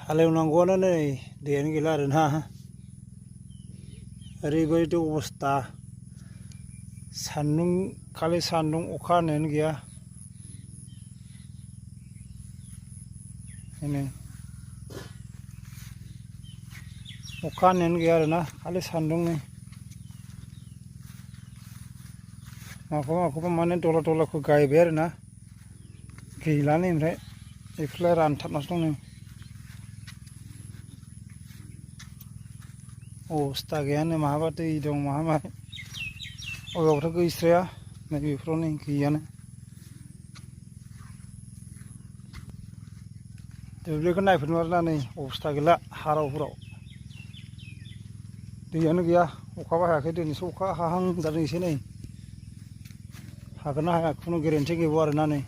हालेवनांगौआनो नै दैयानो गैला आरोना ओरैबायदि अबस्था सान्दुं खालि सान्दुं अखा होननायानो गैया अखा होननायानो गैया आरोना खालि सान्दुं नै माखौबा माने दलाखौ गायबाय आरोना गैलानो ओमफ्राय बेफोरलाय रानथाबनासो दं नै अबस्था गैयानो माहाबा दै दं माहाबा अबेयावथ' गैस्राया नै बेफोराव नै गैयानो दुब्लिखौ नायफिनबा आरोना नै अबस्था गैला हारावफोराव दैयानो गैया अखाबो हायाखै दिनैसो अखा हाहां जादों एसे नै हागोन ना हाया खुनु गेरेन्थि गैबावा आरोना नै